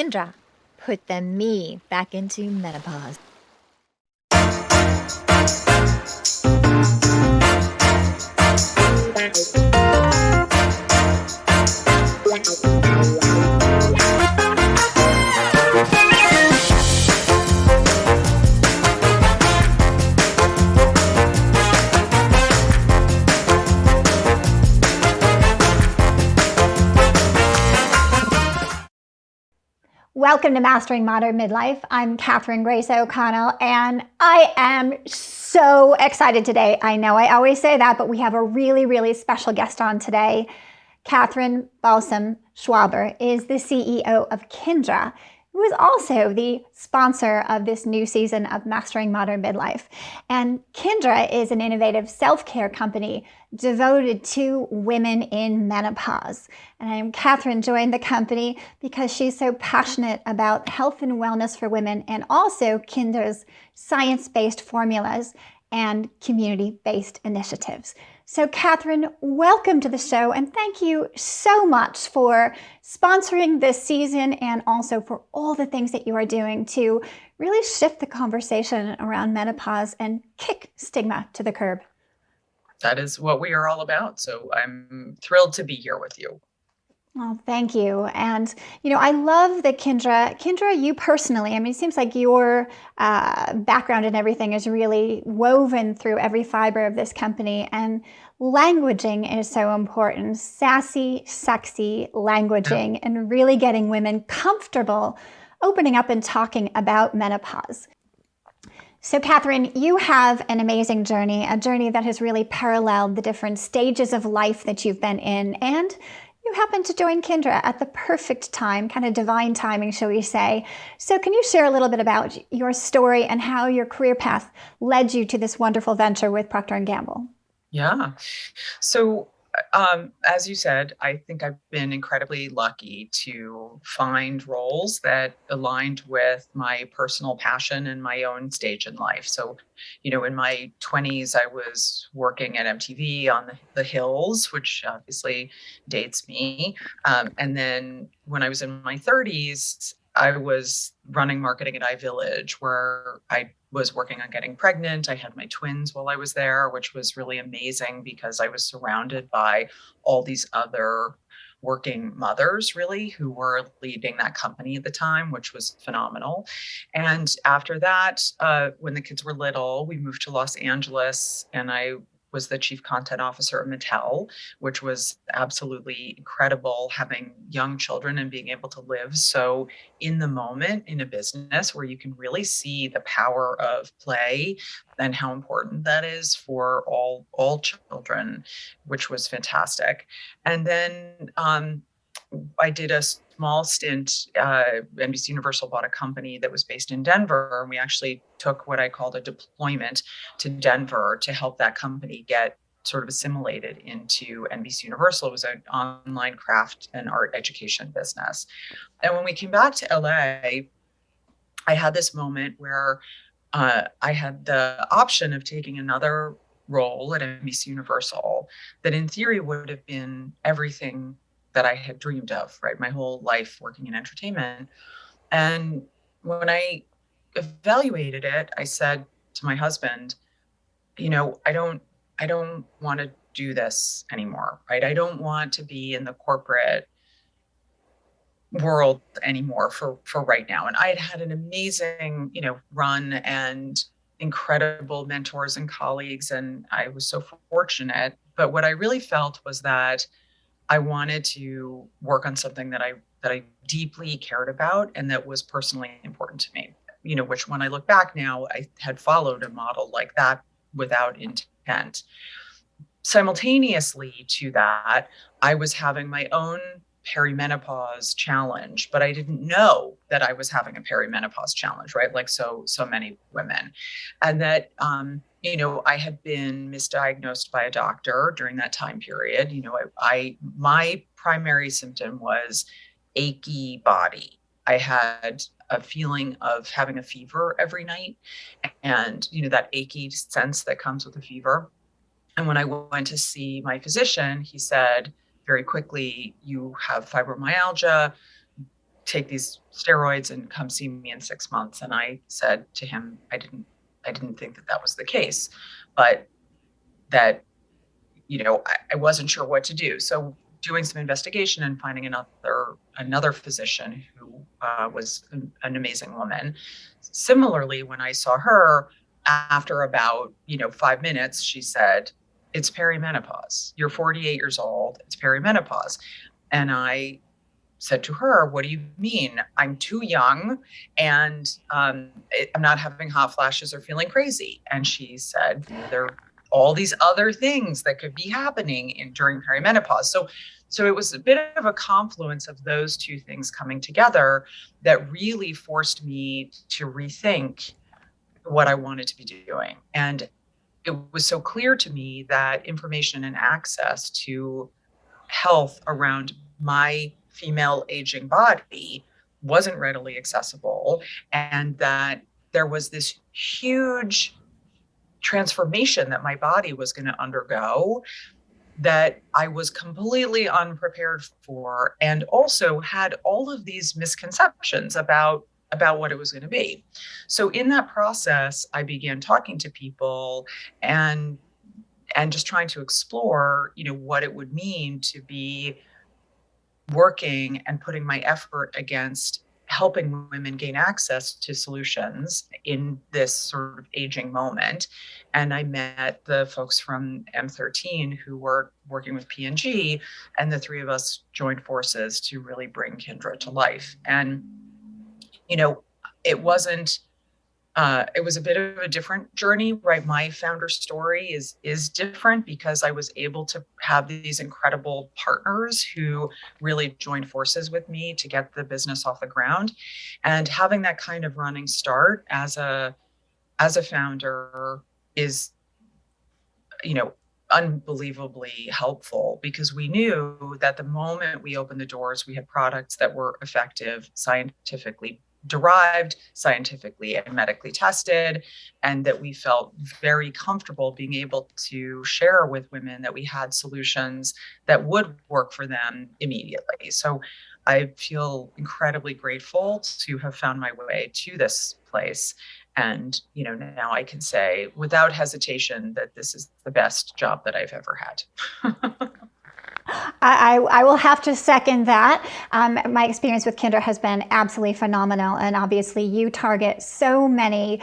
Kindra. Put the me back into menopause. Welcome to Mastering Modern Midlife. I'm Catherine Grace O'Connell, and I am so excited today. I know I always say that, but we have a really, really special guest on today. Catherine Balsam-Schwaber is the CEO of Kindra, who is also the sponsor of this new season of Mastering Modern Midlife. And Kindra is an innovative self-care company devoted to women in menopause. And Catherine joined the company because she's so passionate about health and wellness for women, and also Kindra's science-based formulas and community-based initiatives. So Catherine, welcome to the show, and thank you so much for sponsoring this season and also for all the things that you are doing to really shift the conversation around menopause and kick stigma to the curb. That is what we are all about. So I'm thrilled to be here with you. Oh, thank you. And, I love that Kindra, you personally, it seems like your background and everything is really woven through every fiber of this company. And languaging is so important. Sassy, sexy languaging, and really getting women comfortable opening up and talking about menopause. So Catherine, you have an amazing journey, a journey that has really paralleled the different stages of life that you've been in, and you happened to join Kindra at the perfect time, kind of divine timing, shall we say. So can you share a little bit about your story and how your career path led you to this wonderful venture with Procter & Gamble? Yeah. So as you said, I think I've been incredibly lucky to find roles that aligned with my personal passion and my own stage in life. So, in my 20s, I was working at MTV on the Hills, which obviously dates me. And then when I was in my 30s, I was running marketing at iVillage, where I was working on getting pregnant. I had my twins while I was there, which was really amazing because I was surrounded by all these other working mothers, really, who were leading that company at the time, which was phenomenal. And after that, when the kids were little, we moved to Los Angeles, and I was the chief content officer at Mattel, which was absolutely incredible, having young children and being able to live so in the moment in a business where you can really see the power of play and how important that is for all children, which was fantastic. And then I did a small stint. NBC Universal bought a company that was based in Denver, and we actually took what I called a deployment to Denver to help that company get sort of assimilated into NBC Universal. It was an online craft and art education business. And when we came back to LA, I had this moment where I had the option of taking another role at NBC Universal that in theory would have been everything that I had dreamed of, right? My whole life working in entertainment. And when I evaluated it, I said to my husband, I don't want to do this anymore, right? I don't want to be in the corporate world anymore for right now. And I had had an amazing, run and incredible mentors and colleagues, and I was so fortunate. But what I really felt was that I wanted to work on something that I deeply cared about and that was personally important to me, which when I look back now, I had followed a model like that without intent. Simultaneously to that, I was having my own perimenopause challenge, but I didn't know that I was having a perimenopause challenge, right? Like so many women. And that, I had been misdiagnosed by a doctor during that time period. My primary symptom was achy body. I had a feeling of having a fever every night, and, that achy sense that comes with a fever. And when I went to see my physician, he said very quickly, you have fibromyalgia. take these steroids and come see me in 6 months. And I said to him, I didn't think that that was the case, but that, I wasn't sure what to do. So doing some investigation and finding another physician who was an amazing woman. Similarly, when I saw her, after about 5 minutes, she said, "It's perimenopause. You're 48 years old. It's perimenopause." And I said to her, "What do you mean? I'm too young, and I'm not having hot flashes or feeling crazy." And she said, "There are all these other things that could be happening during perimenopause." So it was a bit of a confluence of those two things coming together that really forced me to rethink what I wanted to be doing. And it was so clear to me that information and access to health around my female aging body wasn't readily accessible, and that there was this huge transformation that my body was going to undergo that I was completely unprepared for, and also had all of these misconceptions about what it was going to be. So in that process, I began talking to people and just trying to explore, what it would mean to be working and putting my effort against helping women gain access to solutions in this sort of aging moment. And I met the folks from M13 who were working with P&G, and the three of us joined forces to really bring Kindra to life. And, it wasn't it was a bit of a different journey, right? My founder story is different because I was able to have these incredible partners who really joined forces with me to get the business off the ground. And having that kind of running start as a founder is, unbelievably helpful, because we knew that the moment we opened the doors, we had products that were effective, scientifically derived, scientifically and medically tested, and that we felt very comfortable being able to share with women that we had solutions that would work for them immediately. So I feel incredibly grateful to have found my way to this place. And, now I can say without hesitation that this is the best job that I've ever had. I will have to second that. My experience with Kindra has been absolutely phenomenal. And obviously you target so many,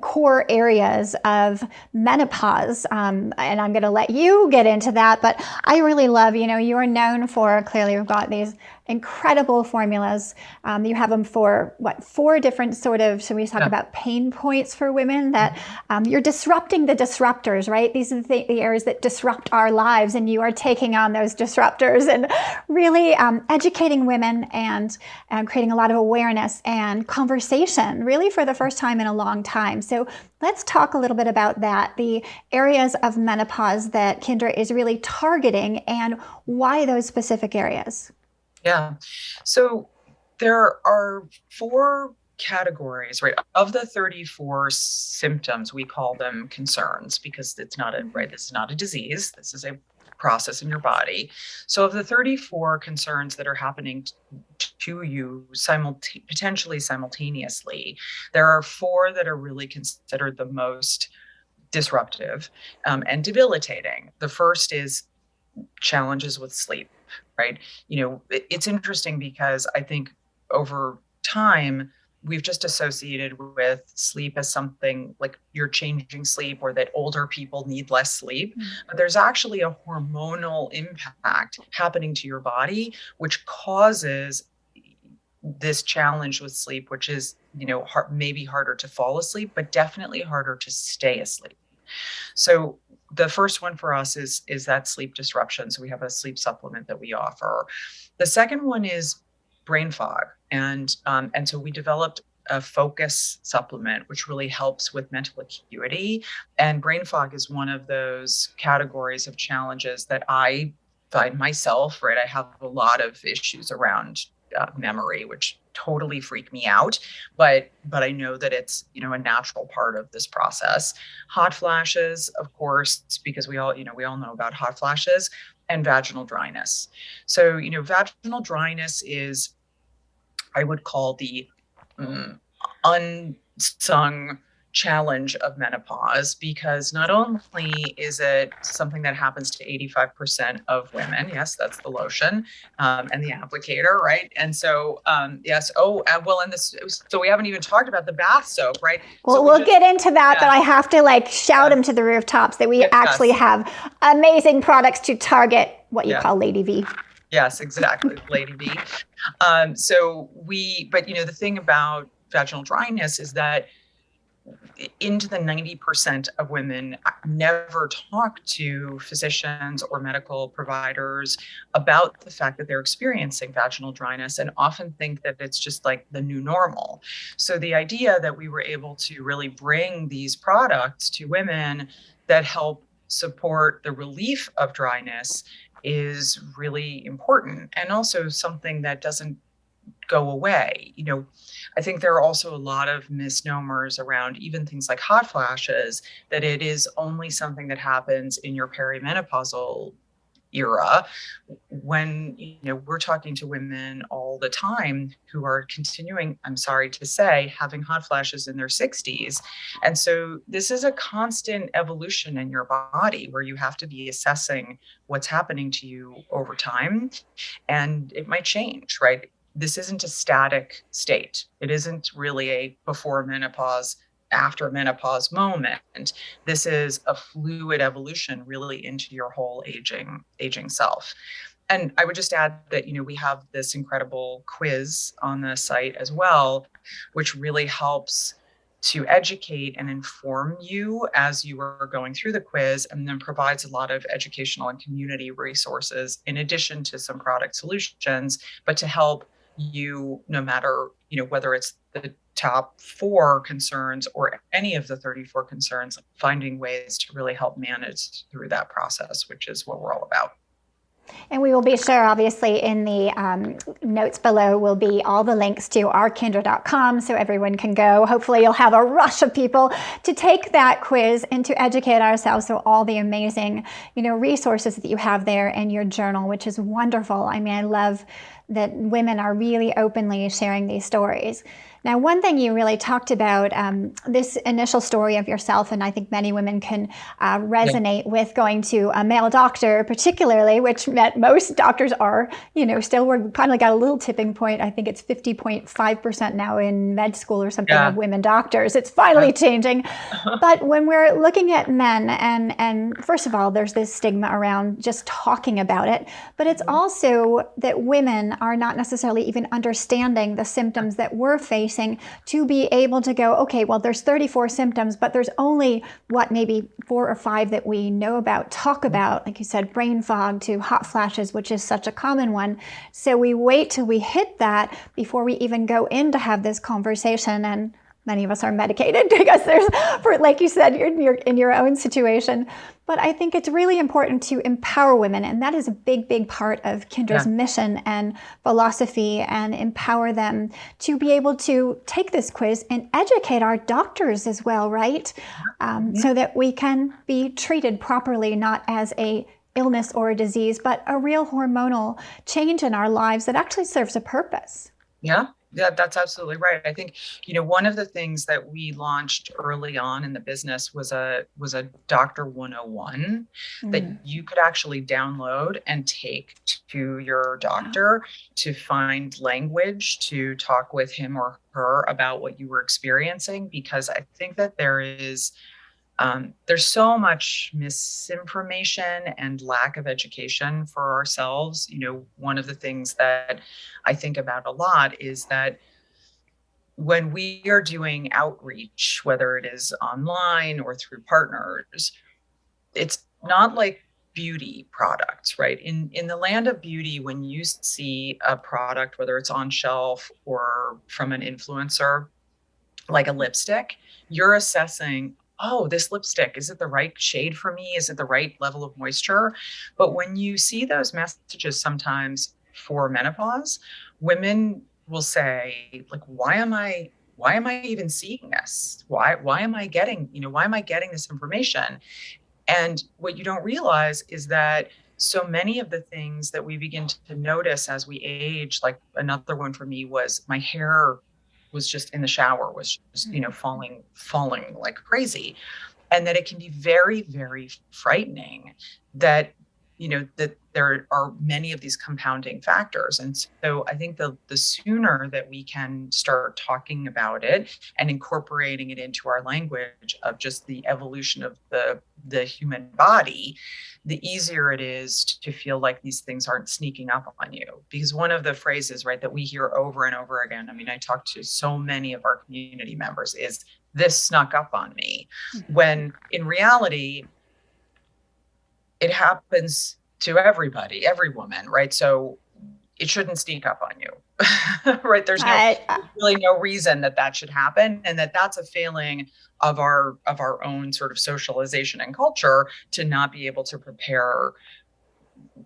core areas of menopause. And I'm going to let you get into that. But I really love, you are known for, clearly you've got these incredible formulas. You have them for 4 different sort of, so we talk about pain points for women that you're disrupting the disruptors, right? These are the areas that disrupt our lives, and you are taking on those disruptors and really educating women and creating a lot of awareness and conversation, really for the first time in a long time. So let's talk a little bit about that, the areas of menopause that Kindra is really targeting and why those specific areas. Yeah. So there are 4 categories, right? Of the 34 symptoms, we call them concerns because it's not this is not a disease. This is a process in your body. So of the 34 concerns that are happening to you potentially simultaneously, there are 4 that are really considered the most disruptive and debilitating. The first is challenges with sleep, right? It's interesting because I think over time, we've just associated with sleep as something like you're changing sleep, or that older people need less sleep. But there's actually a hormonal impact happening to your body, which causes this challenge with sleep, which is, maybe harder to fall asleep, but definitely harder to stay asleep. So the first one for us is that sleep disruption. So we have a sleep supplement that we offer. The second one is brain fog, and so we developed a focus supplement, which really helps with mental acuity. And brain fog is one of those categories of challenges that I find myself, right? I have a lot of issues around memory, which totally freak me out, but I know that it's, a natural part of this process. Hot flashes, of course, because we all know about hot flashes, and vaginal dryness. So, vaginal dryness is I would call the um, unsung challenge of menopause, because not only is it something that happens to 85% of women, yes, that's the lotion and the applicator, right? And so, yes, well, and this, so we haven't even talked about the bath soap, right? So Well, we'll get into that, but I have to shout them to the rooftops that we actually have amazing products to target what you call Lady V. Yes, exactly, Lady V. But the thing about vaginal dryness is that into the 90% of women never talk to physicians or medical providers about the fact that they're experiencing vaginal dryness, and often think that it's just like the new normal. So the idea that we were able to really bring these products to women that help support the relief of dryness is really important, and also something that doesn't go away. I think there are also a lot of misnomers around even things like hot flashes, that it is only something that happens in your perimenopausal era, when we're talking to women all the time who are continuing, I'm sorry to say, having hot flashes in their 60s. And so this is a constant evolution in your body, where you have to be assessing what's happening to you over time, and it might change, right? This isn't a static state. It isn't really a before menopause, after menopause moment. This is a fluid evolution really into your whole aging self. And I would just add that, we have this incredible quiz on the site as well, which really helps to educate and inform you as you are going through the quiz, and then provides a lot of educational and community resources in addition to some product solutions, but to help you, no matter, whether it's the top 4 concerns or any of the 34 concerns, finding ways to really help manage through that process, which is what we're all about. And we will be sure, obviously, in the notes below will be all the links to ourkindra.com, so everyone can go. Hopefully you'll have a rush of people to take that quiz and to educate ourselves through all the amazing, resources that you have there in your journal, which is wonderful. I mean, I love that women are really openly sharing these stories. Now, one thing you really talked about, this initial story of yourself, and I think many women can resonate with going to a male doctor, particularly, which most doctors are, still, we're kind of got a little tipping point. I think it's 50.5% now in med school or something of women doctors. It's finally changing. But when we're looking at men, and first of all, there's this stigma around just talking about it, but it's also that women are not necessarily even understanding the symptoms that we're facing, to be able to go, okay, well, there's 34 symptoms, but there's only maybe 4 or 5 that we know about, talk about, like you said, brain fog to hot flashes, which is such a common one. So we wait till we hit that before we even go in to have this conversation. And many of us are medicated because like you said, you're in your own situation. But I think it's really important to empower women, and that is a big, big part of Kindra's mission and philosophy, and empower them to be able to take this quiz and educate our doctors as well, right? So that we can be treated properly, not as a illness or a disease, but a real hormonal change in our lives that actually serves a purpose. Yeah, that's absolutely right. I think, one of the things that we launched early on in the business was a Doctor 101 that you could actually download and take to your doctor to find language to talk with him or her about what you were experiencing, because I think that there's so much misinformation and lack of education for ourselves. One of the things that I think about a lot is that when we are doing outreach, whether it is online or through partners, it's not like beauty products, right? In the land of beauty, when you see a product, whether it's on shelf or from an influencer, like a lipstick, you're assessing, oh, this lipstick, is it the right shade for me? Is it the right level of moisture? But when you see those messages sometimes for menopause, women will say, like, why am I even seeing this? Why am I getting this information? And what you don't realize is that so many of the things that we begin to notice as we age, like another one for me was my hair was just in the shower, was just, falling like crazy. And that it can be very, very frightening that, that there are many of these compounding factors. And so I think the sooner that we can start talking about it and incorporating it into our language of just the evolution of the human body, the easier it is to feel like these things aren't sneaking up on you. Because one of the phrases, right, that we hear over and over again, I mean, I talk to so many of our community members, is this snuck up on me, when in reality, it happens to everybody, every woman, right? So it shouldn't sneak up on you, right? There's really no reason that should happen, and that's a failing of our own sort of socialization and culture to not be able to prepare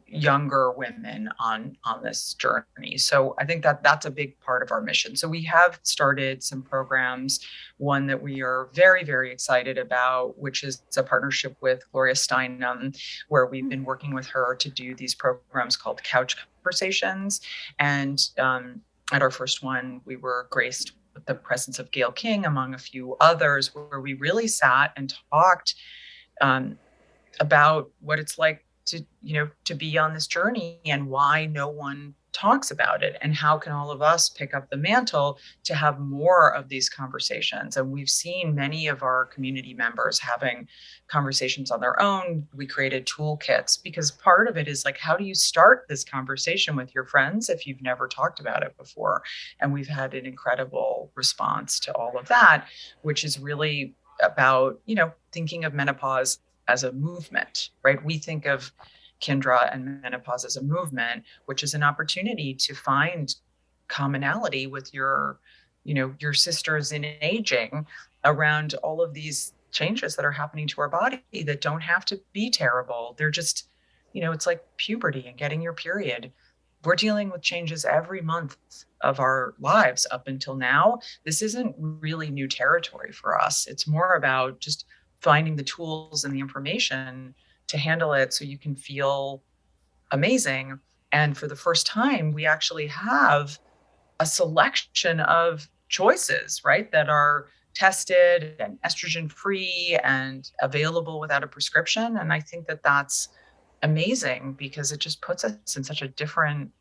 younger women on this journey. So I think that's a big part of our mission. So we have started some programs, one that we are very, very excited about, which is a partnership with Gloria Steinem, where we've been working with her to do these programs called couch conversations. And at our first one, we were graced with the presence of Gail King, among a few others, where we really sat and talked about what it's like to be on this journey and why no one talks about it, and how can all of us pick up the mantle to have more of these conversations. And we've seen many of our community members having conversations on their own. We created toolkits because part of it is like, how do you start this conversation with your friends if you've never talked about it before? And we've had an incredible response to all of that, which is really about, thinking of menopause as a movement, right? We think of Kindra and menopause as a movement, which is an opportunity to find commonality with your sisters in aging around all of these changes that are happening to our body that don't have to be terrible. They're just, it's like puberty and getting your period. We're dealing with changes every month of our lives up until now. This isn't really new territory for us. It's more about just finding the tools and the information to handle it so you can feel amazing. And for the first time, we actually have a selection of choices, right, that are tested and estrogen free and available without a prescription. And I think that that's amazing because it just puts us in such a different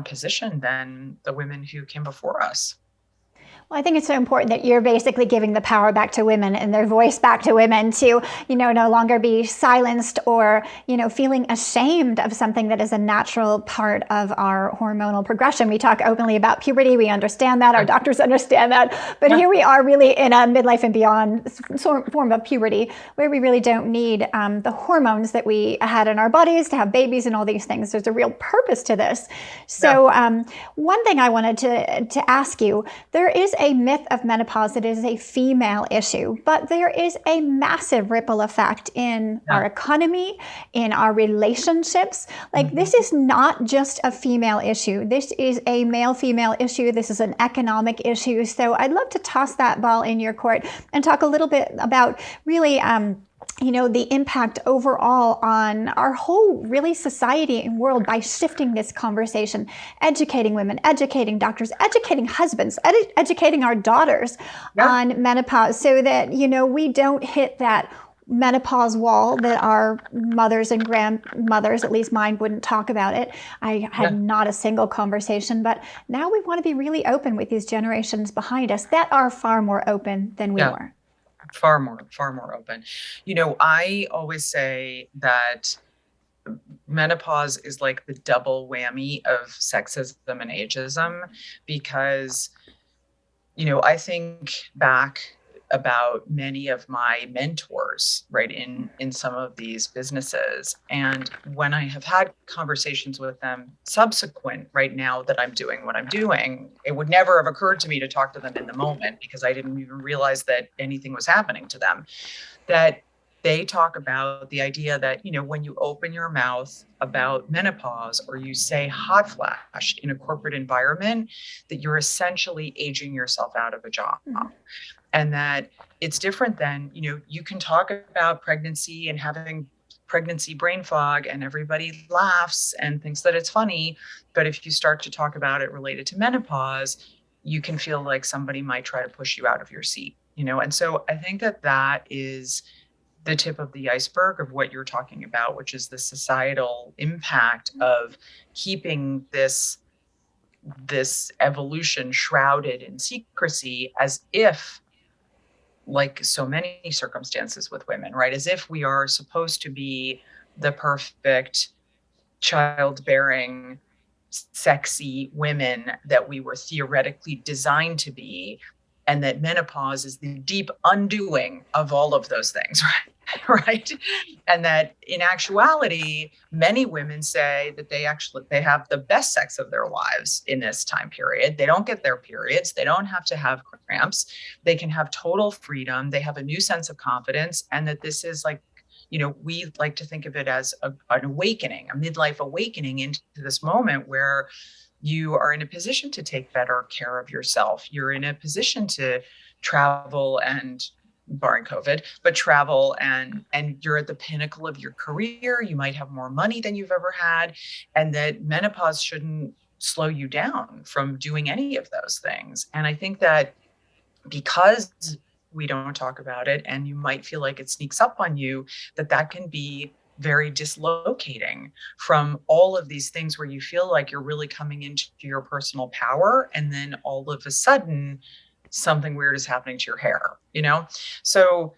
position than the women who came before us. Well, I think it's so important that you're basically giving the power back to women and their voice back to women to, no longer be silenced or, feeling ashamed of something that is a natural part of our hormonal progression. We talk openly about puberty. We understand that. Our doctors understand that. But here we are really in a midlife and beyond form of puberty where we really don't need the hormones that we had in our bodies to have babies and all these things. There's a real purpose to this. So one thing I wanted to ask you, there is a myth of menopause that it is a female issue, but there is a massive ripple effect in our economy, in our relationships. Like this is not just a female issue. This is a male-female issue. This is an economic issue. So I'd love to toss that ball in your court and talk a little bit about really the impact overall on our whole really society and world by shifting this conversation, educating women, educating doctors, educating husbands, educating our daughters on menopause so that, we don't hit that menopause wall that our mothers and grandmothers, at least mine, wouldn't talk about it. I had not a single conversation, but now we want to be really open with these generations behind us that are far more open than we were. Far more open. I always say that menopause is like the double whammy of sexism and ageism because, I think back about many of my mentors, right, in some of these businesses. And when I have had conversations with them subsequent, right now that I'm doing what I'm doing, it would never have occurred to me to talk to them in the moment because I didn't even realize that anything was happening to them. That they talk about the idea that, when you open your mouth about menopause or you say hot flash in a corporate environment, that you're essentially aging yourself out of a job. And that it's different than, you can talk about pregnancy and having pregnancy brain fog and everybody laughs and thinks that it's funny. But if you start to talk about it related to menopause, you can feel like somebody might try to push you out of your seat, And so I think that that is the tip of the iceberg of what you're talking about, which is the societal impact of keeping this evolution shrouded in secrecy, as if, like so many circumstances with women, right? As if we are supposed to be the perfect childbearing, sexy women that we were theoretically designed to be, and that menopause is the deep undoing of all of those things, right? Right. And that in actuality, many women say that they have the best sex of their lives in this time period. They don't get their periods. They don't have to have cramps. They can have total freedom. They have a new sense of confidence. And that this is like, we like to think of it as an awakening, a midlife awakening into this moment where you are in a position to take better care of yourself. You're in a position to travel, and barring COVID, but travel, and you're at the pinnacle of your career. You might have more money than you've ever had, and that menopause shouldn't slow you down from doing any of those things. And I think that because we don't talk about it, and you might feel like it sneaks up on you, that can be very dislocating from all of these things where you feel like you're really coming into your personal power, and then all of a sudden something weird is happening to your hair, So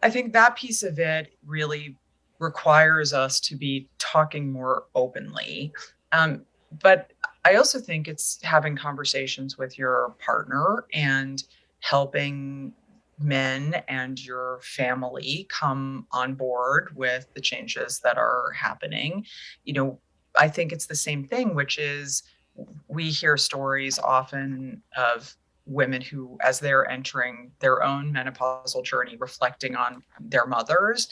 I think that piece of it really requires us to be talking more openly. But I also think it's having conversations with your partner and helping men and your family come on board with the changes that are happening. I think it's the same thing, which is we hear stories often of women who, as they're entering their own menopausal journey, reflecting on their mothers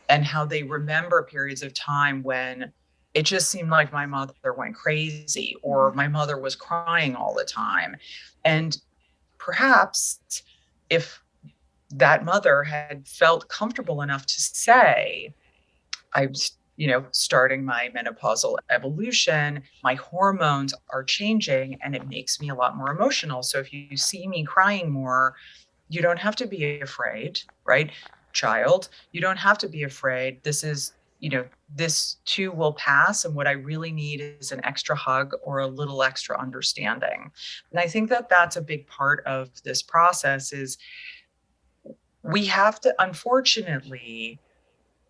and how they remember periods of time when it just seemed like my mother went crazy, or my mother was crying all the time. And perhaps if that mother had felt comfortable enough to say, I'm, starting my menopausal evolution, my hormones are changing, and it makes me a lot more emotional. So if you see me crying more, you don't have to be afraid, right? Child, you don't have to be afraid. This too will pass. And what I really need is an extra hug or a little extra understanding. And I think that that's a big part of this process is we have to, unfortunately,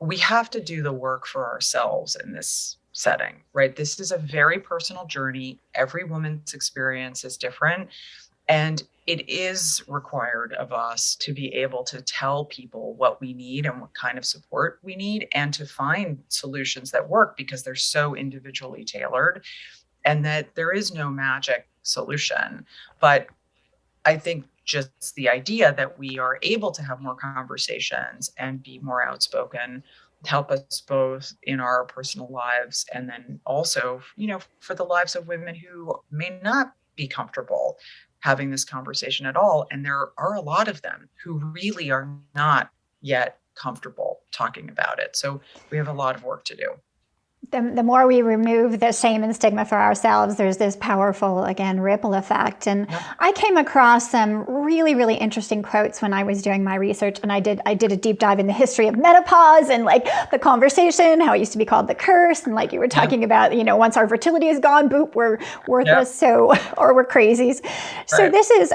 we have to do the work for ourselves in this setting, right? This is a very personal journey. Every woman's experience is different. And it is required of us to be able to tell people what we need and what kind of support we need, and to find solutions that work, because they're so individually tailored, and that there is no magic solution. But I think just the idea that we are able to have more conversations and be more outspoken help us both in our personal lives, and then also, for the lives of women who may not be comfortable having this conversation at all. And there are a lot of them who really are not yet comfortable talking about it. So we have a lot of work to do. The more we remove the shame and stigma for ourselves, there's this powerful, again, ripple effect. And I came across some really, really interesting quotes when I was doing my research. And I did a deep dive in the history of menopause and like the conversation, how it used to be called the curse. And like you were talking about, once our fertility is gone, boop, we're worthless. Or we're crazies. So this is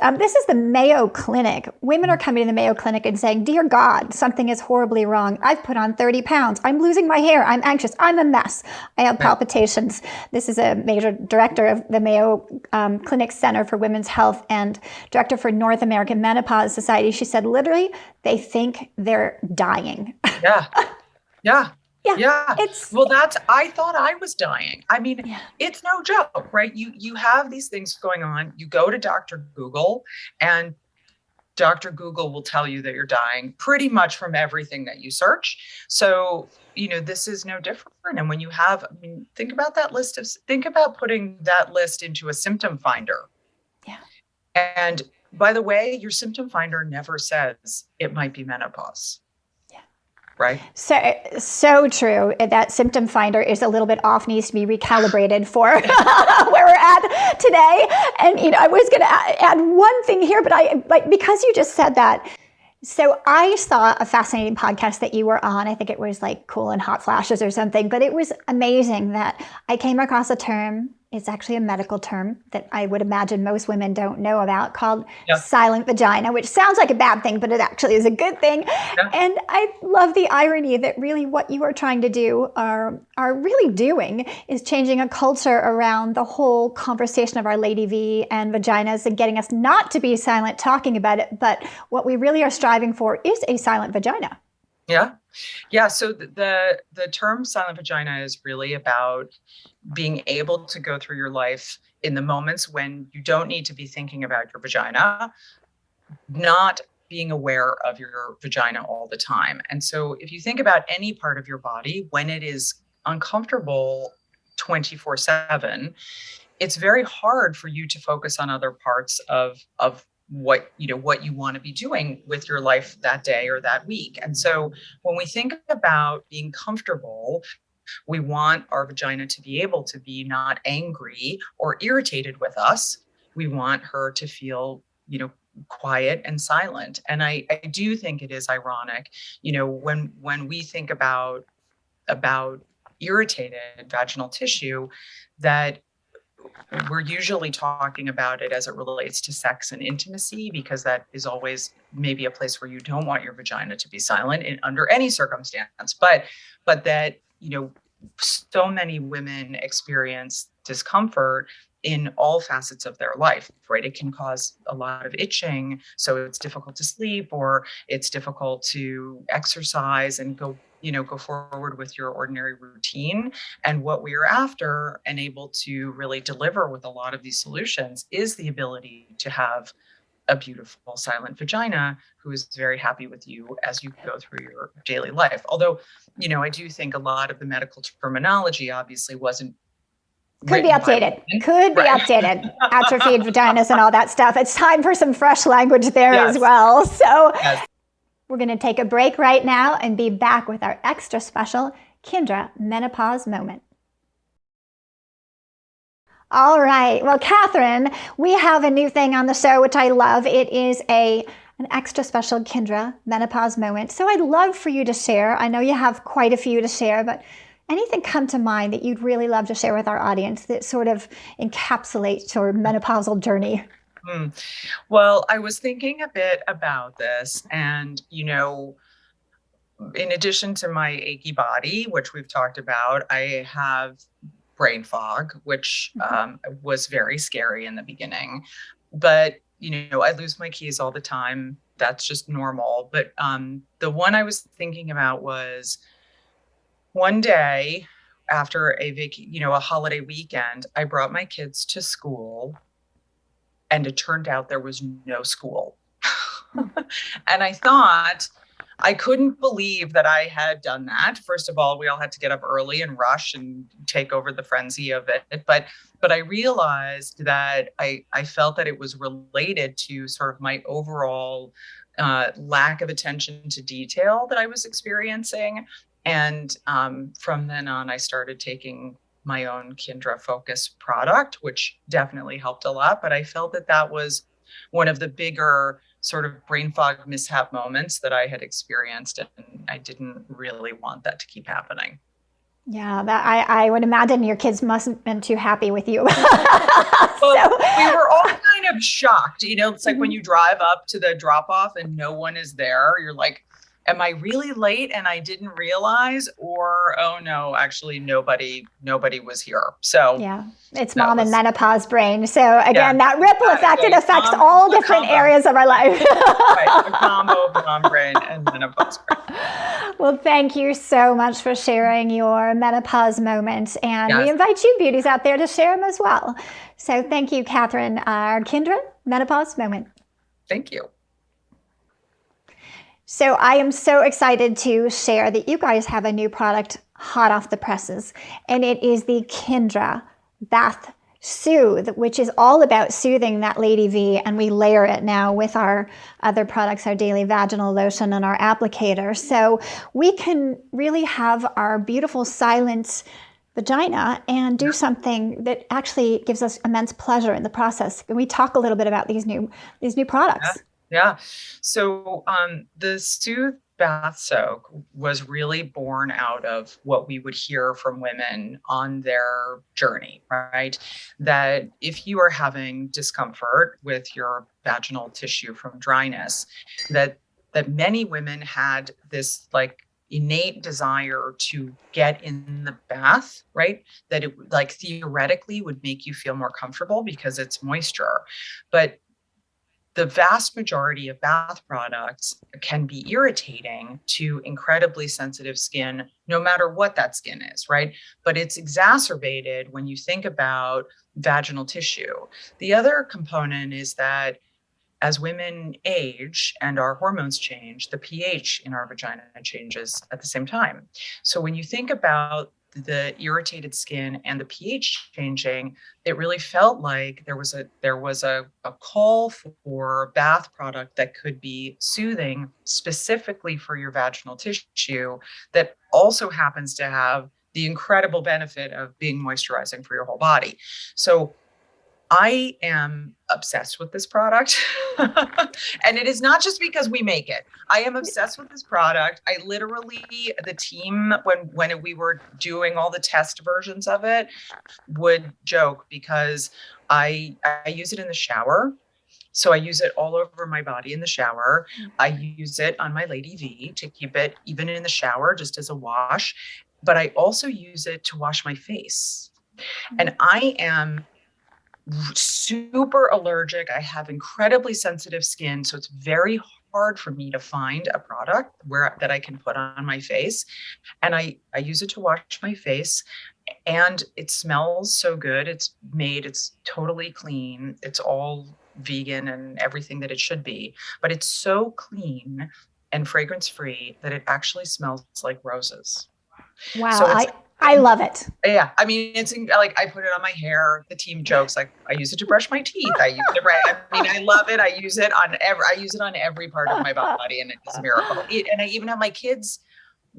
the Mayo Clinic. Women are coming to the Mayo Clinic and saying, "Dear God, something is horribly wrong. I've put on 30 pounds. I'm losing my hair. I'm anxious. I'm a mess. I have palpitations." This is a major director of the Mayo Clinic Center for Women's Health and director for North American Menopause Society. She said, literally, they think they're dying. Yeah. Yeah. Yeah. I thought I was dying. I mean, It's no joke, right? You have these things going on. You go to Dr. Google, and Dr. Google will tell you that you're dying pretty much from everything that you search. So, this is no different. And when you think about that list think about putting that list into a symptom finder. Yeah. And by the way, your symptom finder never says it might be menopause. Yeah. right? So true. That symptom finder is a little bit off, needs to be recalibrated for where we're at today. And I was going to add one thing here, but because you just said that. So I saw a fascinating podcast that you were on. I think it was like Cool and Hot Flashes or something, but it was amazing that I came across a term. It's actually a medical term that I would imagine most women don't know about, called silent vagina, which sounds like a bad thing, but it actually is a good thing. Yeah. And I love the irony that really what you are trying to do are really doing is changing a culture around the whole conversation of our Lady V and vaginas and getting us not to be silent talking about it. But what we really are striving for is a silent vagina. Yeah. Yeah. So the term silent vagina is really about being able to go through your life in the moments when you don't need to be thinking about your vagina, not being aware of your vagina all the time. And so if you think about any part of your body, when it is uncomfortable 24/7, it's very hard for you to focus on other parts of what you want to be doing with your life that day or that week. And so when we think about being comfortable, we want our vagina to be able to be not angry or irritated with us. We want her to feel, quiet and silent. And I do think it is ironic, when we think about irritated vaginal tissue, that we're usually talking about it as it relates to sex and intimacy, because that is always maybe a place where you don't want your vagina to be silent under any circumstance. But that, so many women experience discomfort in all facets of their life, right? It can cause a lot of itching, so it's difficult to sleep, or it's difficult to exercise and go forward with your ordinary routine. And what we are after and able to really deliver with a lot of these solutions is the ability to have a beautiful silent vagina who is very happy with you as you go through your daily life. Although, I do think a lot of the medical terminology obviously wasn't Could be updated. Atrophied vaginas and all that stuff. It's time for some fresh language there as well. So we're going to take a break right now and be back with our extra special Kindra Menopause Moment. All right. Well, Catherine, we have a new thing on the show, which I love. It is an extra special Kindra Menopause Moment. So I'd love for you to share. I know you have quite a few to share, but anything come to mind that you'd really love to share with our audience that sort of encapsulates your menopausal journey? Well, I was thinking a bit about this, and, in addition to my achy body, which we've talked about, I have brain fog, which was very scary in the beginning. But, I lose my keys all the time. That's just normal. But the one I was thinking about was one day after a holiday weekend, I brought my kids to school, and it turned out there was no school. And I thought, I couldn't believe that I had done that. First of all, we all had to get up early and rush and take over the frenzy of it. But I realized that I felt that it was related to sort of my overall lack of attention to detail that I was experiencing. And from then on, I started taking my own Kindra Focus product, which definitely helped a lot. But I felt that was one of the bigger sort of brain fog mishap moments that I had experienced. And I didn't really want that to keep happening. Yeah, I would imagine your kids mustn't have been too happy with you. Well, we were all kind of shocked. It's like when you drive up to the drop off and no one is there, you're like, am I really late and I didn't realize? Or, oh no, actually nobody was here. So yeah, it's mom and menopause brain. So again, that ripple effect, it affects all different areas of our life. Right, a combo of mom brain and menopause brain. Well, thank you so much for sharing your menopause moments. And we invite you beauties out there to share them as well. So thank you, Catherine, our Kindra Menopause Moment. Thank you. So I am so excited to share that you guys have a new product hot off the presses, and it is the Kindra Bath Soothe, which is all about soothing that Lady V, and we layer it now with our other products, our daily vaginal lotion and our applicator. So we can really have our beautiful silent vagina and do something that actually gives us immense pleasure in the process. Can we talk a little bit about these new products? Yeah. So the Soothe bath soak was really born out of what we would hear from women on their journey, right? That if you are having discomfort with your vaginal tissue from dryness, that many women had this like innate desire to get in the bath, right? That it like theoretically would make you feel more comfortable because it's moisture. But the vast majority of bath products can be irritating to incredibly sensitive skin, no matter what that skin is, right? But it's exacerbated when you think about vaginal tissue. The other component is that as women age and our hormones change, the pH in our vagina changes at the same time. So when you think about the irritated skin and the pH changing, it really felt like there was a call for a bath product that could be soothing specifically for your vaginal tissue that also happens to have the incredible benefit of being moisturizing for your whole body. So I am obsessed with this product. And it is not just because we make it. I am obsessed with this product. I literally, the team, when we were doing all the test versions of it, would joke because I use it in the shower. So I use it all over my body in the shower. I use it on my Lady V to keep it even in the shower, just as a wash. But I also use it to wash my face. And I am super allergic. I have incredibly sensitive skin. So it's very hard for me to find a product that I can put on my face. And I use it to wash my face, and it smells so good. It's totally clean. It's all vegan and everything that it should be, but it's so clean and fragrance free that it actually smells like roses. Wow, So it's I love it. yeah, I mean, it's like I put it on my hair. The team jokes like I use it to brush my teeth. I use it right. I mean, I love it. I use it on every part of my body, and it's a miracle. And I even have my kids.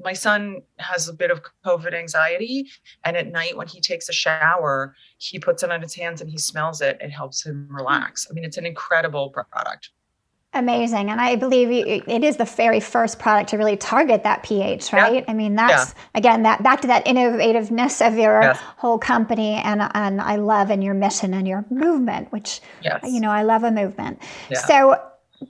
My son has a bit of COVID anxiety, and at night when he takes a shower, he puts it on his hands and he smells it. It helps him relax. I mean, it's an incredible product. Amazing. And I believe it is the very first product to really target that pH, right? Yeah. I mean, that's, again, that back to that innovativeness of your Yes. whole company. And I love in your mission and your movement, which, Yes. I love a movement. Yeah. So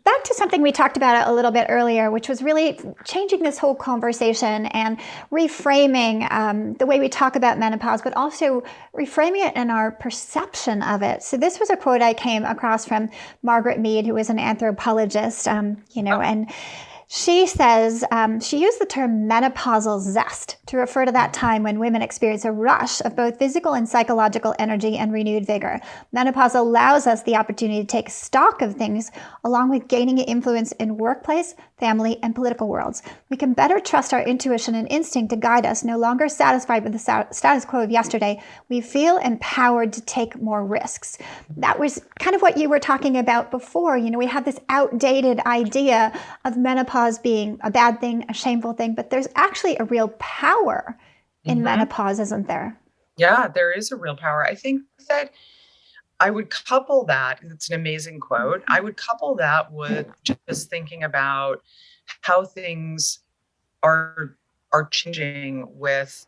back to something we talked about a little bit earlier, which was really changing this whole conversation and reframing the way we talk about menopause, but also reframing it in our perception of it. So this was a quote I came across from Margaret Mead, who is an anthropologist, and she says she used the term menopausal zest to refer to that time when women experience a rush of both physical and psychological energy and renewed vigor. Menopause allows us the opportunity to take stock of things along with gaining influence in workplace, family, and political worlds. We can better trust our intuition and instinct to guide us, no longer satisfied with the status quo of yesterday. We feel empowered to take more risks. That was kind of what you were talking about before. We have this outdated idea of menopause being a bad thing, a shameful thing, but there's actually a real power in menopause, isn't there? Yeah, there is a real power. I think that I would couple that, it's an amazing quote. I would couple that with just thinking about how things are changing with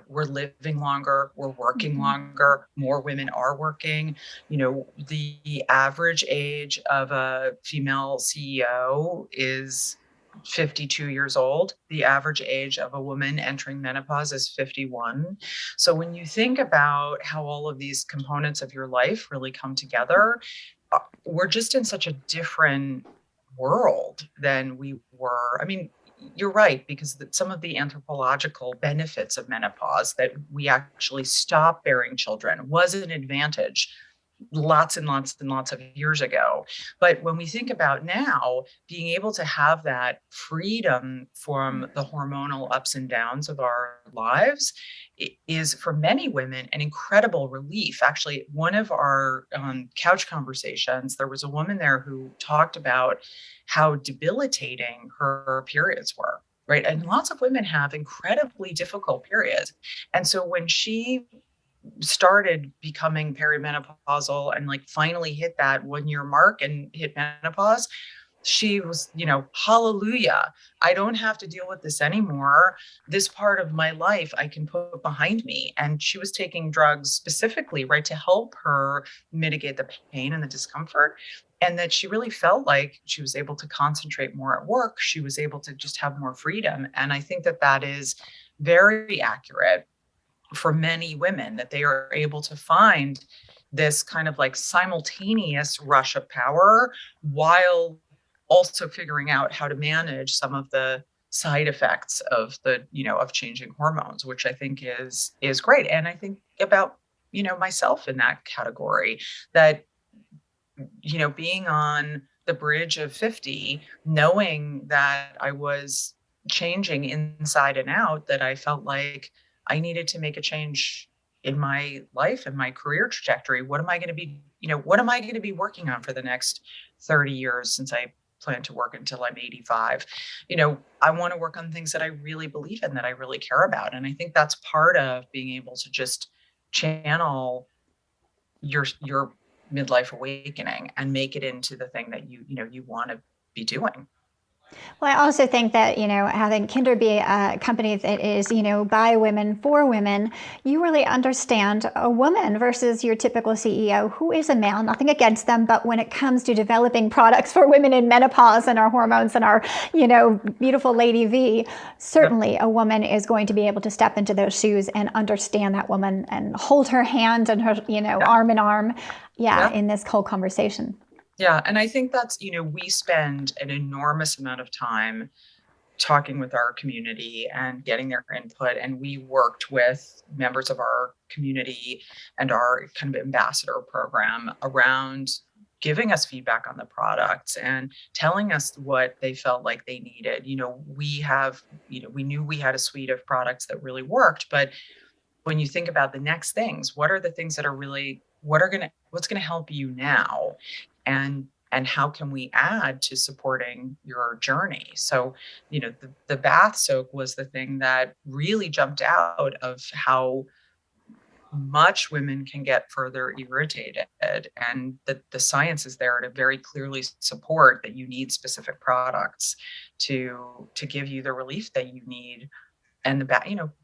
we're living longer, we're working longer, more women are working. The average age of a female CEO is 52 years old. The average age of a woman entering menopause is 51. So when you think about how all of these components of your life really come together, we're just in such a different world than we were. I mean, you're right, because some of the anthropological benefits of menopause, that we actually stop bearing children, was an advantage lots and lots and lots of years ago. But when we think about now, being able to have that freedom from the hormonal ups and downs of our lives is for many women an incredible relief. Actually, one of our couch conversations, there was a woman there who talked about how debilitating her periods were. Right. And lots of women have incredibly difficult periods. And so when she started becoming perimenopausal and like finally hit that 1 year mark and hit menopause, she was, hallelujah, I don't have to deal with this anymore. This part of my life I can put behind me. And she was taking drugs specifically, right, to help her mitigate the pain and the discomfort. And that she really felt like she was able to concentrate more at work. She was able to just have more freedom. And I think that that is very accurate for many women, that they are able to find this kind of like simultaneous rush of power while also figuring out how to manage some of the side effects of of changing hormones, which I think is great. And I think about myself in that category, that being on the bridge of 50, knowing that I was changing inside and out, that I felt like I needed to make a change in my life and my career trajectory. What am I going to be, what am I going to be working on for the next 30 years, since I plan to work until I'm 85? I want to work on things that I really believe in, that I really care about. And I think that's part of being able to just channel your midlife awakening and make it into the thing that you want to be doing. Well, I also think that, having Kindra be a company that is, by women for women, you really understand a woman versus your typical CEO who is a male. Nothing against them, but when it comes to developing products for women in menopause and our hormones and our, beautiful Lady V, certainly a woman is going to be able to step into those shoes and understand that woman and hold her hand and her, arm in arm, in this whole conversation. Yeah. And I think that's, we spend an enormous amount of time talking with our community and getting their input. And we worked with members of our community and our kind of ambassador program around giving us feedback on the products and telling us what they felt like they needed. We knew we had a suite of products that really worked, but when you think about the next things, what are the things that are really, what's going to help you now? And how can we add to supporting your journey? So, the bath soak was the thing that really jumped out of how much women can get further irritated, and the science is there to very clearly support that you need specific products to give you the relief that you need. And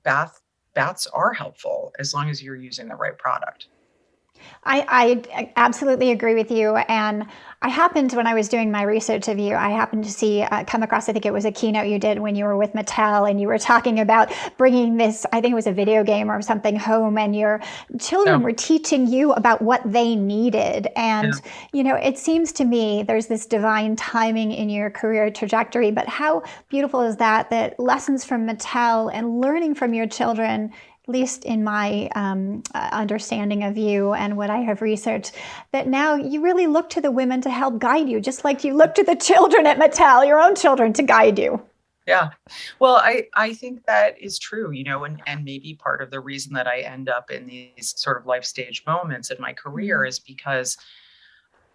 baths are helpful as long as you're using the right product. I absolutely agree with you. And I happened, when I was doing my research of you, I happened to see, come across, I think it was a keynote you did when you were with Mattel, and you were talking about bringing this, I think it was a video game or something, home, and your children were teaching you about what they needed. And, it seems to me there's this divine timing in your career trajectory, but how beautiful is that lessons from Mattel and learning from your children, at least in my understanding of you and what I have researched, that now you really look to the women to help guide you, just like you look to the children at Mattel, your own children, to guide you. Yeah. Well, I think that is true, and maybe part of the reason that I end up in these sort of life stage moments in my career is because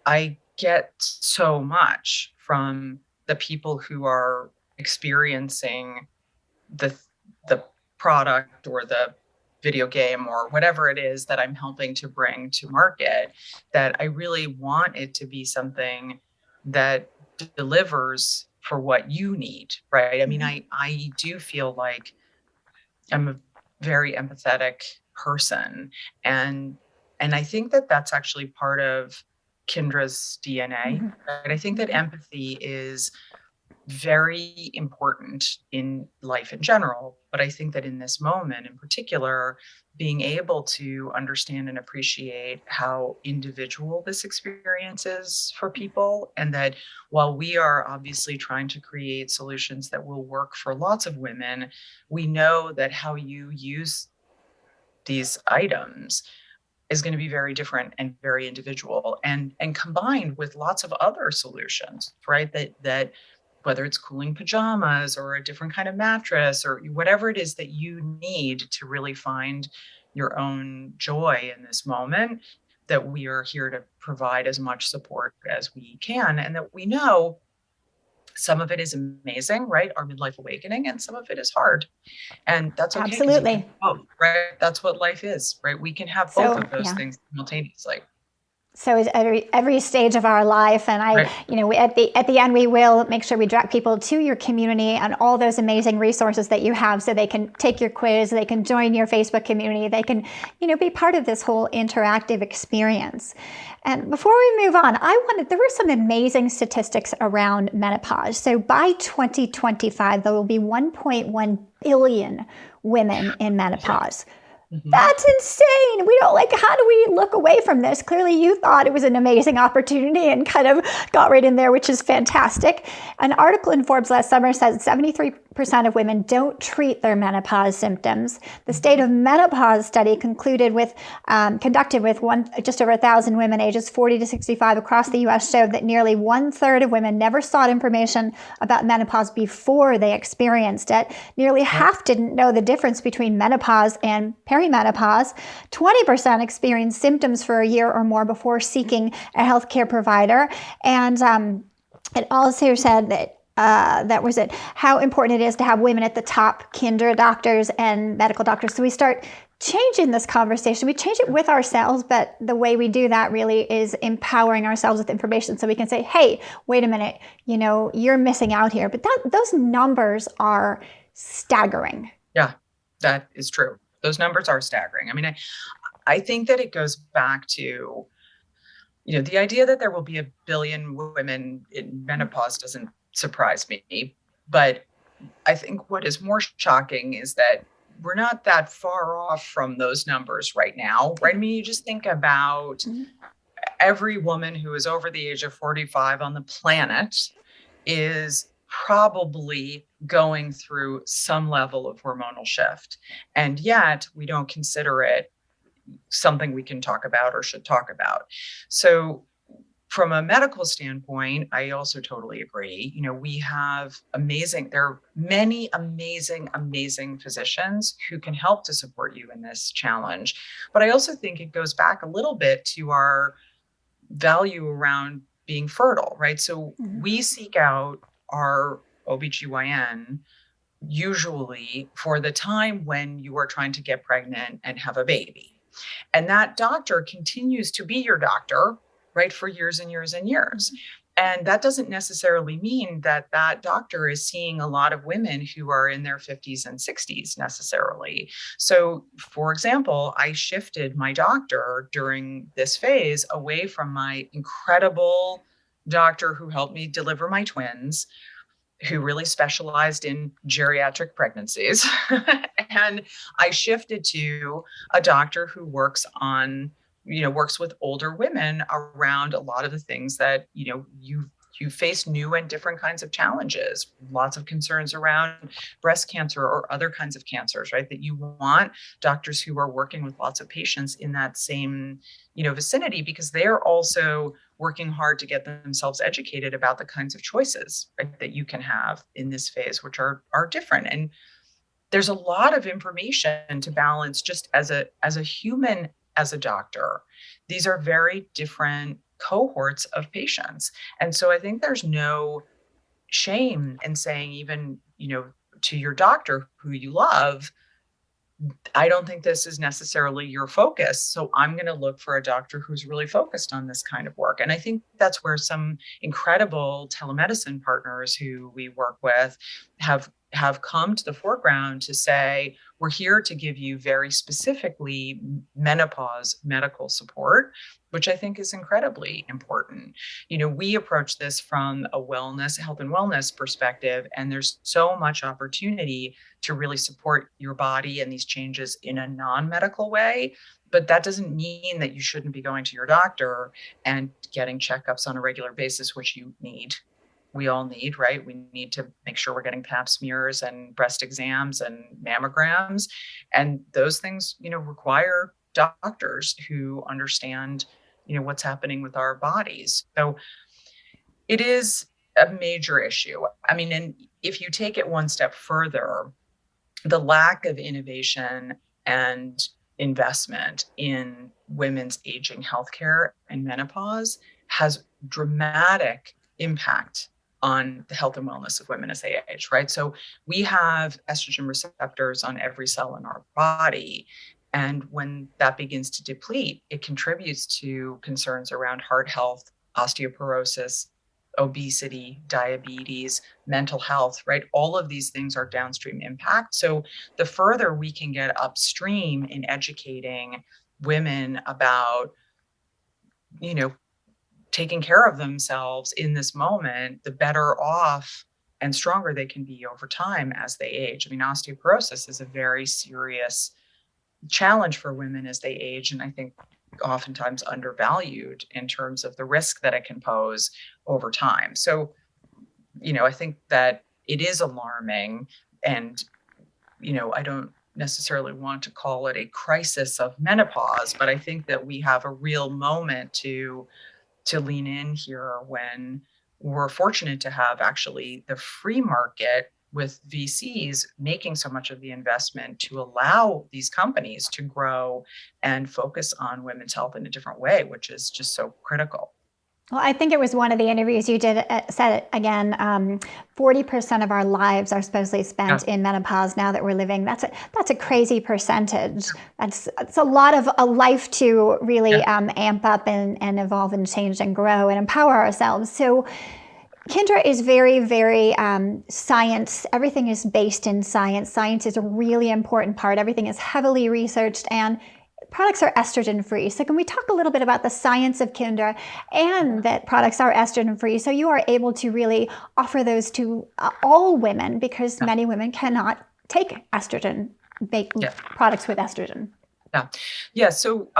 I get so much from the people who are experiencing the product or the video game or whatever it is that I'm helping to bring to market, that I really want it to be something that delivers for what you need, right? I mean, I do feel like I'm a very empathetic person, and I think that that's actually part of Kindra's DNA. Right? I think that empathy is very important in life in general. But I think that in this moment in particular, being able to understand and appreciate how individual this experience is for people, and that while we are obviously trying to create solutions that will work for lots of women, we know that how you use these items is going to be very different and very individual, and combined with lots of other solutions, right? That whether it's cooling pajamas or a different kind of mattress or whatever it is that you need to really find your own joy in this moment, that we are here to provide as much support as we can. And that we know some of it is amazing, right? Our midlife awakening, and some of it is hard. And that's okay because you can Absolutely. both, right? That's what life is, right? We can have both So, of those yeah. things simultaneously. So is every stage of our life, and Right. at the end, we will make sure we direct people to your community and all those amazing resources that you have, so they can take your quiz, they can join your Facebook community, they can, be part of this whole interactive experience. And before we move on, there were some amazing statistics around menopause. So by 2025, there will be 1.1 billion women in menopause. Mhm. That's insane. We don't how do we look away from this? Clearly, you thought it was an amazing opportunity and kind of got right in there, which is fantastic. An article in Forbes last summer said 73% of women don't treat their menopause symptoms. The State of Menopause study conducted with just over 1,000 women ages 40 to 65 across the U.S. showed that nearly 1/3 of women never sought information about menopause before they experienced it. Nearly half didn't know the difference between menopause and perimenopause. 20% experienced symptoms for a year or more before seeking a healthcare provider. And it also said that how important it is to have women at the top, Kindra doctors and medical doctors. So we start changing this conversation. We change it with ourselves, but the way we do that really is empowering ourselves with information, so we can say, hey, wait a minute, you're missing out here. But those numbers are staggering. Yeah, that is true. Those numbers are staggering. I mean, I think that it goes back to, the idea that there will be 1 billion women in menopause doesn't surprise me. But I think what is more shocking is that we're not that far off from those numbers right now, right? I mean, you just think about every woman who is over the age of 45 on the planet is probably going through some level of hormonal shift. And yet we don't consider it something we can talk about or should talk about. So from a medical standpoint, I also totally agree. We have there are many amazing physicians who can help to support you in this challenge. But I also think it goes back a little bit to our value around being fertile, right? So we seek out our OBGYN usually for the time when you are trying to get pregnant and have a baby. And that doctor continues to be your doctor, right, for years and years and years. And that doesn't necessarily mean that that doctor is seeing a lot of women who are in their 50s and 60s necessarily. So, for example, I shifted my doctor during this phase away from my incredible doctor who helped me deliver my twins, who really specialized in geriatric pregnancies. And I shifted to a doctor who works with older women around a lot of the things that, you face new and different kinds of challenges, lots of concerns around breast cancer or other kinds of cancers, right? That you want doctors who are working with lots of patients in that same, vicinity, because they're also working hard to get themselves educated about the kinds of choices, right, that you can have in this phase, which are different. And there's a lot of information to balance just as a human, as a doctor. These are very different cohorts of patients. And so I think there's no shame in saying, even, to your doctor who you love, I don't think this is necessarily your focus. So I'm going to look for a doctor who's really focused on this kind of work. And I think that's where some incredible telemedicine partners who we work with have come to the foreground to say, we're here to give you very specifically menopause medical support, which I think is incredibly important. We approach this from a health and wellness perspective, and there's so much opportunity to really support your body and these changes in a non-medical way. But that doesn't mean that you shouldn't be going to your doctor and getting checkups on a regular basis, which you need. We all need, right? We need to make sure we're getting pap smears and breast exams and mammograms. And those things, require doctors who understand, what's happening with our bodies. So it is a major issue. I mean, and if you take it one step further, the lack of innovation and investment in women's aging healthcare and menopause has dramatic impact on the health and wellness of women as they age, right? So we have estrogen receptors on every cell in our body. And when that begins to deplete, it contributes to concerns around heart health, osteoporosis, obesity, diabetes, mental health, right? All of these things are downstream impact. So the further we can get upstream in educating women about, taking care of themselves in this moment, the better off and stronger they can be over time as they age. I mean, osteoporosis is a very serious challenge for women as they age, and I think oftentimes undervalued in terms of the risk that it can pose over time. So, I think that it is alarming, and, I don't necessarily want to call it a crisis of menopause, but I think that we have a real moment to lean in here when we're fortunate to have actually the free market with VCs making so much of the investment to allow these companies to grow and focus on women's health in a different way, which is just so critical. Well, I think it was one of the interviews you did said it again. 40% of our lives are supposedly spent Yeah. in menopause now that we're living. That's a crazy percentage. That's a lot of a life to really Yeah. amp up and evolve and change and grow and empower ourselves. So Kindra is very, very science. Everything is based in science. Science is a really important part. Everything is heavily researched, and products are estrogen free. So can we talk a little bit about the science of Kindra and that products are estrogen free? So you are able to really offer those to all women, because Yeah. many women cannot take estrogen, make Yeah. products with estrogen. Yeah. Yeah. So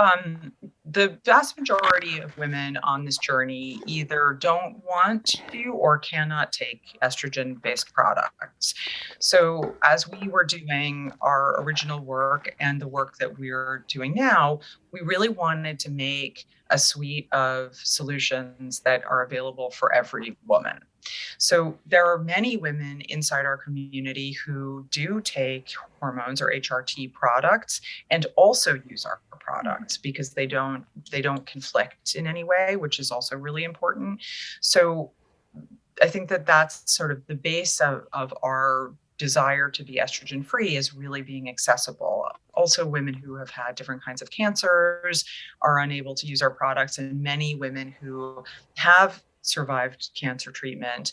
the vast majority of women on this journey either don't want to or cannot take estrogen based products. So as we were doing our original work and the work that we're doing now, we really wanted to make a suite of solutions that are available for every woman. So there are many women inside our community who do take hormones or HRT products and also use our products because they don't conflict in any way, which is also really important. So I think that that's sort of the base of our desire to be estrogen free, is really being accessible. Also, women who have had different kinds of cancers are unable to use our products, and many women who have survived cancer treatment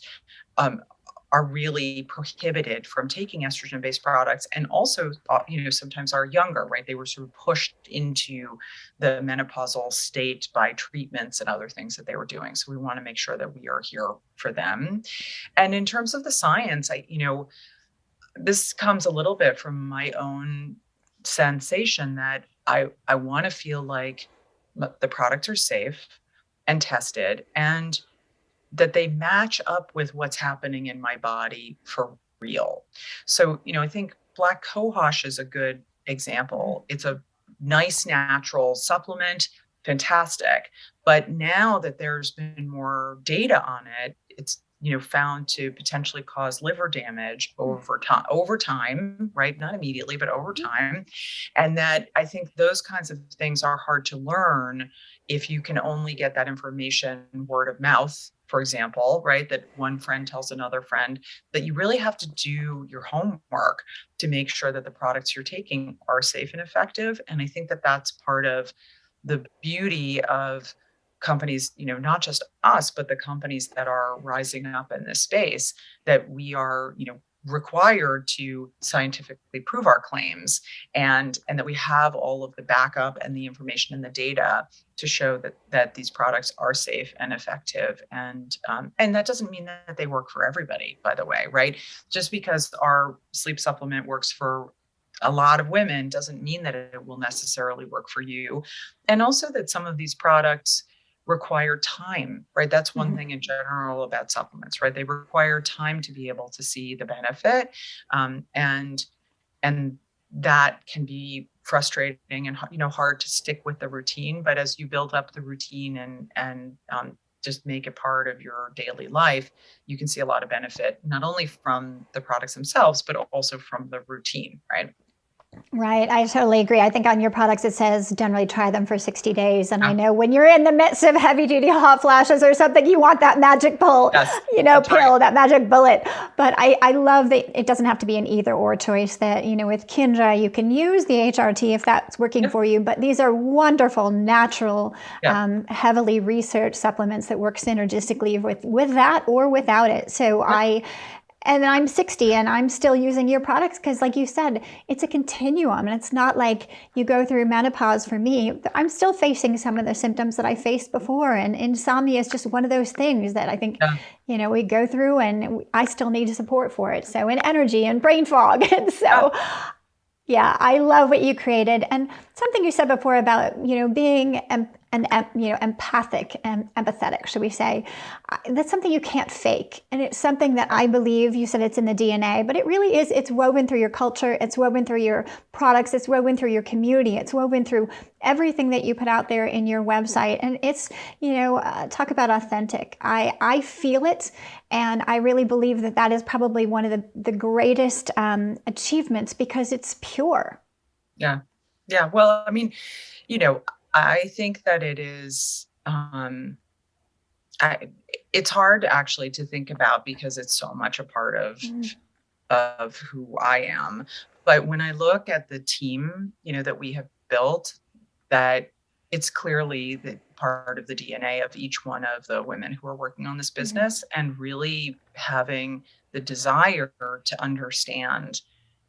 um, are really prohibited from taking estrogen-based products, and also, sometimes are younger, right? They were sort of pushed into the menopausal state by treatments and other things that they were doing. So we want to make sure that we are here for them. And in terms of the science, this comes a little bit from my own sensation that I want to feel like the products are safe and tested, and that they match up with what's happening in my body for real. So, I think black cohosh is a good example. It's a nice natural supplement, fantastic. But now that there's been more data on it, it's found to potentially cause liver damage over time, right? Not immediately, but over time. And that I think those kinds of things are hard to learn if you can only get that information word of mouth, for example, right? That one friend tells another friend. That you really have to do your homework to make sure that the products you're taking are safe and effective. And I think that that's part of the beauty of companies, not just us, but the companies that are rising up in this space, that we are, required to scientifically prove our claims, and that we have all of the backup and the information and the data to show that these products are safe and effective. And that doesn't mean that they work for everybody, by the way, right? Just because our sleep supplement works for a lot of women doesn't mean that it will necessarily work for you. And also that some of these products require time, right? That's one thing in general about supplements, right? They require time to be able to see the benefit. And that can be frustrating and, hard to stick with the routine. But as you build up the routine and just make it part of your daily life, you can see a lot of benefit, not only from the products themselves, but also from the routine, right? Right. I totally agree. I think on your products, it says generally try them for 60 days. And I Yeah. know when you're in the midst of heavy duty hot flashes or something, you want that magic pill, Yes, that's pill, right. that magic bullet. But I love that it doesn't have to be an either or choice, that, with Kindra, you can use the HRT if that's working Yep. for you. But these are wonderful, natural, Yeah. heavily researched supplements that work synergistically with that or without it. So Yep. and I'm 60 and I'm still using your products because, like you said, it's a continuum. And it's not like you go through menopause. For me, I'm still facing some of the symptoms that I faced before. And insomnia is just one of those things that I think, Yeah. we go through, and I still need support for it. So, and energy and brain fog. And Yeah. so, yeah, I love what you created. And something you said before about, being empathic and empathetic, should we say, that's something you can't fake. And it's something that I believe, you said it's in the DNA, but it really is. It's woven through your culture. It's woven through your products. It's woven through your community. It's woven through everything that you put out there in your website. And it's, talk about authentic. I feel it. And I really believe that that is probably one of the greatest achievements, because it's pure. Yeah. Yeah. Well, I mean, I think that it is, it's hard actually to think about because it's so much a part of who I am. But when I look at the team, that we have built, that it's clearly the part of the DNA of each one of the women who are working on this business, and really having the desire to understand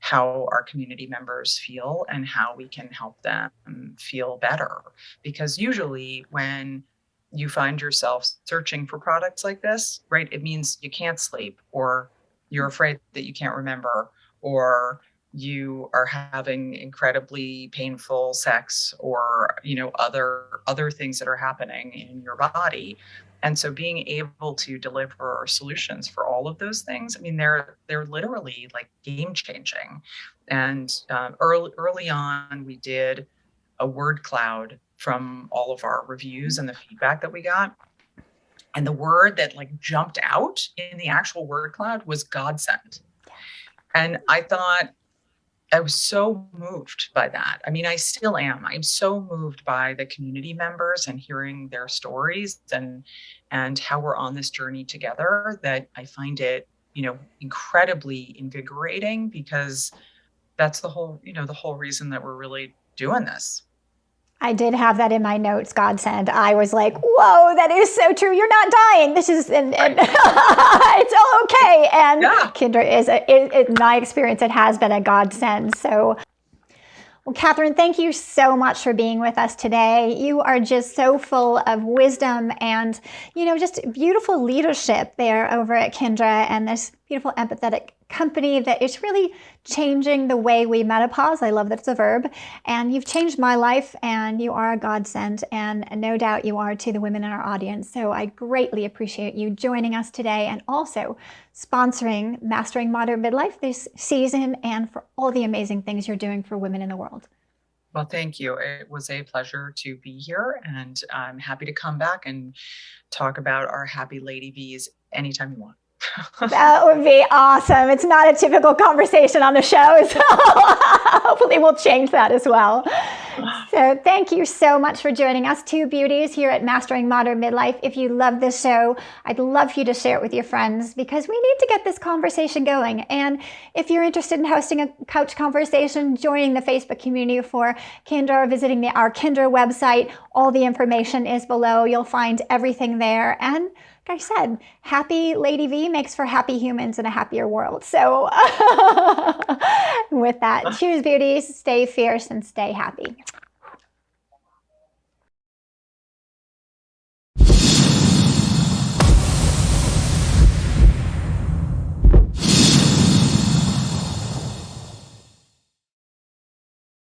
how our community members feel and how we can help them feel better. Because usually when you find yourself searching for products like this, right, it means you can't sleep, or you're afraid that you can't remember, or you are having incredibly painful sex, or other things that are happening in your body. And so being able to deliver solutions for all of those things, I mean, they're literally like game changing. And early on, we did a word cloud from all of our reviews and the feedback that we got. And the word that like jumped out in the actual word cloud was godsend. And I thought, I was so moved by that. I mean, I still am. I'm so moved by the community members and hearing their stories and how we're on this journey together, that I find it, incredibly invigorating, because that's the whole reason that we're really doing this. I did have that in my notes, godsend. I was like, whoa, that is so true. You're not dying. This is, and it's all okay. And Yeah. Kindra is, in my experience, it has been a godsend. So, well, Catherine, thank you so much for being with us today. You are just so full of wisdom and, just beautiful leadership there over at Kindra, and this beautiful empathetic company that is really changing the way we menopause. I love that it's a verb. And you've changed my life, and you are a godsend, and no doubt you are to the women in our audience. So I greatly appreciate you joining us today, and also sponsoring Mastering Modern Midlife this season, and for all the amazing things you're doing for women in the world. Well, thank you. It was a pleasure to be here, and I'm happy to come back and talk about our happy lady bees anytime you want. That would be awesome. It's not a typical conversation on the show, so hopefully we'll change that as well. So thank you so much for joining us, two beauties here at Mastering Modern Midlife. If you love this show, I'd love for you to share it with your friends, because we need to get this conversation going. And if you're interested in hosting a couch conversation, joining the Facebook community for Kindra, or visiting our Kindra website, all the information is below. You'll find everything there. And like I said, happy Lady V makes for happy humans in a happier world. So with that, choose beauties, stay fierce, and stay happy.